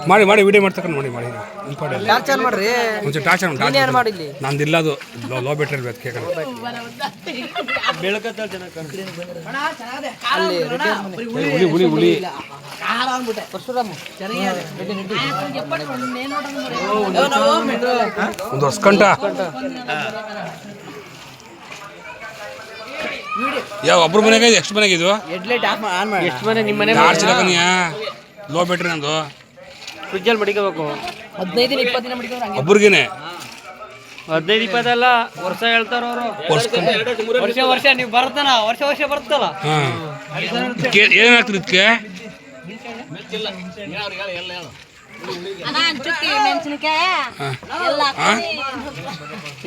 ಮಾಡಿ ಮಾಡಿ ವಿಡಿಯೋ ಮಾಡ್ತಕ್ಕ ಮಾಡಿ ಮಾಡಿ ಟಾರ್ಚರ್ ಮಾಡ್ರಿ ಒಂಚೂರು ಟಾರ್ಚರ್ ಮಾಡಿ ನಂದಿಲ್ಲ ಅದು ಲೋ ಬ್ಯಾಟ್ರಿ ಇರ್ಬೇಕು ಕೇಕ್ ಹುಳಿ ಹುಳಿ ಹುಳಿ ಒಂದು ವರ್ಷ ಗಂಟ ಯಾವ ಒಬ್ರು ಮನೆಗೆ ಎಷ್ಟು ಮನೆಗೆ ಇದು ಎಷ್ಟು ಮನೆ ನಿಮ್ಮ ಮನೆ ಲೋ ಬ್ಯಾಟ್ರಿ ನಂದು ಫ್ರಿಜ್ಜಲ್ಲಿ ಮಡಿಕೋಬೇಕು 15-20 ದಿನ ಮಡಿಕೋರು ಒಬ್ರಿಗೇನೆ 15-20 ಅಲ್ಲ ವರ್ಷ ಹೇಳ್ತಾರ ಅವರು ವರ್ಷ ನೀವು ಬರ್ತಲ್ಲ ವರ್ಷ ಬರ್ತಲ್ಲ ಏನಾಗ್ತದೆ ಇದಕ್ಕೆ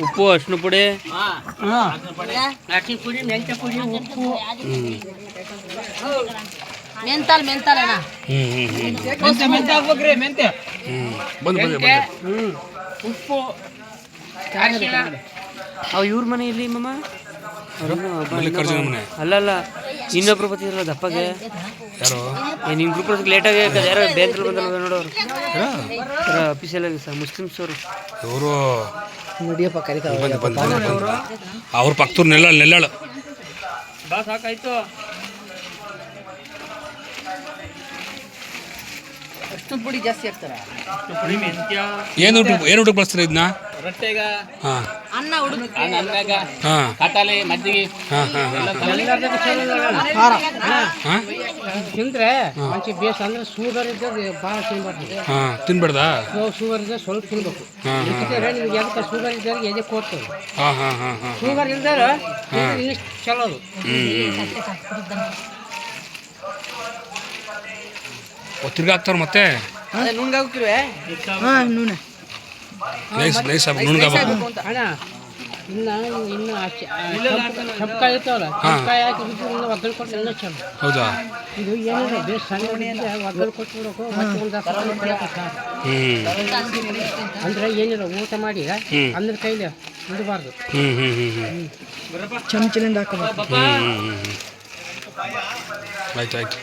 ಉಪ್ಪು ಅರ್ಶಿನ ಪುಡಿ ಮೆಂತ್ಯ ಪುಡಿ ಉಪ್ಪು ಮೆಂತಾಲ್ ಹಾಕ್ಬೇಕ್ರಿ ಮೆಂತ್ಯ ಉಪ್ಪು ಇವ್ರ ಮನೆ ಇಲ್ಲಿ ಮಮ್ಮ ಮಲ್ಲಿಕಾರ್ಜುನ ಮನೆ ಅಲ್ಲ ಇನ್ನೊಬ್ರು ಬತ್ತಿರಲ್ಲ ದಪ್ಪಗೆ ಯಾರು ನಿಮ್ ಗ್ರೂಪ್ ಲೇಟಾಗಿ ಯಾರೋ ಬ್ಯಾಂಕಲ್ಲಿ ಬಂದಲ್ಲ ನೋಡೋರು ಆಫೀಸಲ್ಲಿ ಮುಸ್ಲಿಮ್ಸ್ ಅವರು ಇವರು ನಡಿಯಪ್ಪ ಕರೀತಾರೆ ಅವ್ರ ಪಕ್ಕದವ್ರು ನೆಲ್ಲಾಳು ಬಾ ಸಾಕಾಯ್ತು ಅಷ್ಟು ಪುಡಿ ಜಾಸ್ತಿ ಹಾಕ್ತಾರ ಏನು ಊಟಕ್ಕೆ ಬಳಸ್ತಾರೆ ಇದನ್ನ ರೊಟ್ಟೆಗ ಅನ್ನ ಕಟಾಲೆ ಮಜ್ಜಿಗೆ ತಿಂದ್ರೆ ಮಂಚಿ ಬೇಸ್ ಅಂದ್ರೆ ಶುಗರ್ ಇದ್ದರೆ ಭಾಳ ತಿನ್ಬಾರ್ದು ತಿನ್ಬೇಡ್ದ ಶುಗರ್ ಇದ್ದರೆ ಸ್ವಲ್ಪ ತಿನ್ಬೇಕು ನಿಮ್ಗೆ ಯಾಕೆ ಶುಗರ್ ಇದ್ದರೆ ಎದೆ ಕೊಡ್ತದೆ ಶುಗರ್ ಇಲ್ದಾರೆ ಇನ್ನಷ್ಟು ಚಲೋ ಅದು ತಿರ್ಗಿ ಹಾಕ್ತಾರೆ ಮತ್ತೆ ನುಣ್ಗೆ ಹಾಕ್ತಿವೆ ನೂನೆ ನೈಸ್ ನುಣ್ಗಾಗ ಅಣ್ಣ ಇನ್ನು ಚಪ್ಕಾಯಿ ಇರ್ತಾವಲ್ಲ ಚಪ್ಕಾಯಿ ಹಾಕಿ ಬಿದ್ದು ಒಗ್ಗಲ್ಕೊಟ್ಟು ಎಲ್ಲ ಚಲೋ ಹೌದಾ ಇದು ಏನಿಲ್ಲ ಬೇಸ್ ಸಣ್ಣ ಒಗ್ಗಲ್ಕೊಟ್ಟು ಬಿಡೋಕು ಮತ್ತೆ ಅಂದ್ರೆ ಏನಿಲ್ಲ ಊಟ ಮಾಡಿ ಅಂದ್ರೆ ಕೈಲಿ ಬಿಡಬಾರ್ದು ಚಮಚಲಿಂದ ಹಾಕಬೇಕು ಆಯ್ತು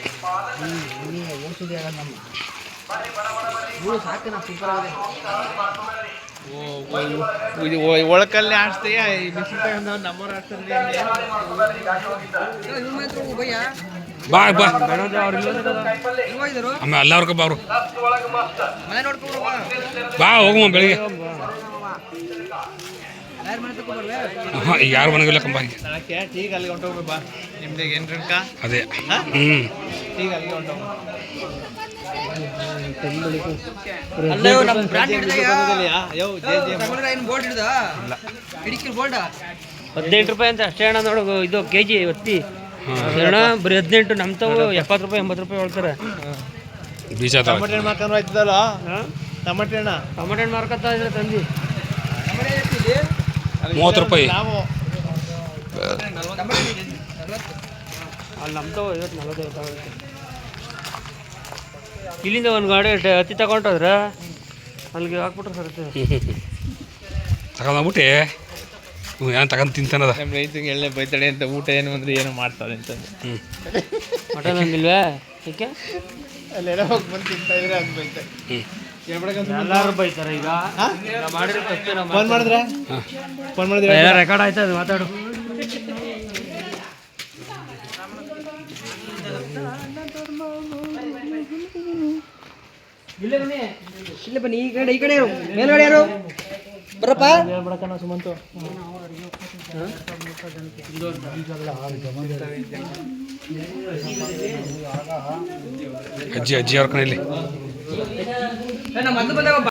ಒಳಕಲ್ಲಿ ಆಡ್ತೀಯ ಬಿಸಿ ತಗೊಂಡು ನಮ್ಮವ್ರು ಆಡ್ತಾರೆ ಬಾ ಆಮೇಲೆ ಎಲ್ಲಾರ್ಗ ಬಾ ಅವರು ಬಾ ಹೋಗುವ ಬೆಳಿಗ್ಗೆ ಈಗ ಯಾರು ಮನೆಗಿಲ್ಲ ಕಂಬ ಈಗ ಅಲ್ಲಿ ಹೊಂಟೋಗ್ಬೇಕು ಬಾ ನಿಮ್ಗೆ ಏನ್ರಕ ಅದೇ ಈಗ ಅಲ್ಲಿ ಹೊಂಟೋಗ 18 ರೂಪಾಯಿ ಅಂತ ಅಷ್ಟೇ ಅಣ್ಣ ನೋಡು ಇದು ಕೆಜಿ ಒತ್ತಿ ಅಣ್ಣ ಬರೀ 18 ನಮ್ಮ ತಾವು 70 ರೂಪಾಯಿ 80 ರೂಪಾಯಿ ಹೇಳ್ತಾರೆ ಬೀಜ ಟಮಾಟೆ ಹಣ್ಣು ಮಾರ್ಕೊಂಡು ಹೋಯ್ತದಲ್ಲ ಟಮಾಟೆ ಹಣ್ಣು ಮಾರ್ಕೊತಾ ಇದ್ರೆ ತಂದು 30 ರೂಪಾಯಿ ಅಲ್ಲಿ ನಮ್ಮ ತಾವು 40 ಇಲ್ಲಿಂದ ಒಂದು ಗಾಡಿ ಹತ್ತಿ ತಗೊಂಡ್ರ ಅಲ್ಲಿಗೆ ಹಾಕ್ಬಿಟ್ರೆ ಸರುತ್ತೆ ತಗೊಂಡ್ಬಿಟ್ಟೆ ಏನು ತಗೊಂಡು ತಿಂತಾನದ ನಮ್ಮ ರೈತಂಗೆ ಎಳ್ಳೆ ಬೈತಾಳೆ ಅಂತ ಊಟ ಏನು ಅಂದರೆ ಏನೋ ಮಾಡ್ತಾರೆ ಅಂತಂದು ಮಟನ್ ಹಂಗಿಲ್ವೇ ಏಕೆ ಅಲ್ಲೆಲ್ಲ ಹೋಗಿ ಬಂದು ತಿಂತಾ ಇದ್ರೆ ಹಂಗೆ ಬೈತಾರೆ ಎಲ್ಲರೂ ಬೈತಾರೆ ಈಗ ಫೋನ್ ಮಾಡಿದ್ರೆ ಎಲ್ಲ ರೆಕಾರ್ಡ್ ಆಯ್ತು ಅದು ಮಾತಾಡು ಇಲ್ಲ ಬನ್ನಿ ಈ ಕಡೆ ಮೇಲ್ಗಡೆ ಯಾರು ಬರಪ್ಪ ಹೇಳ್ಬಿಡಕ್ಕ ಸುಮಂತು ಅಜ್ಜಿ ಅವ್ರ ಕಡೆಯಲ್ಲಿ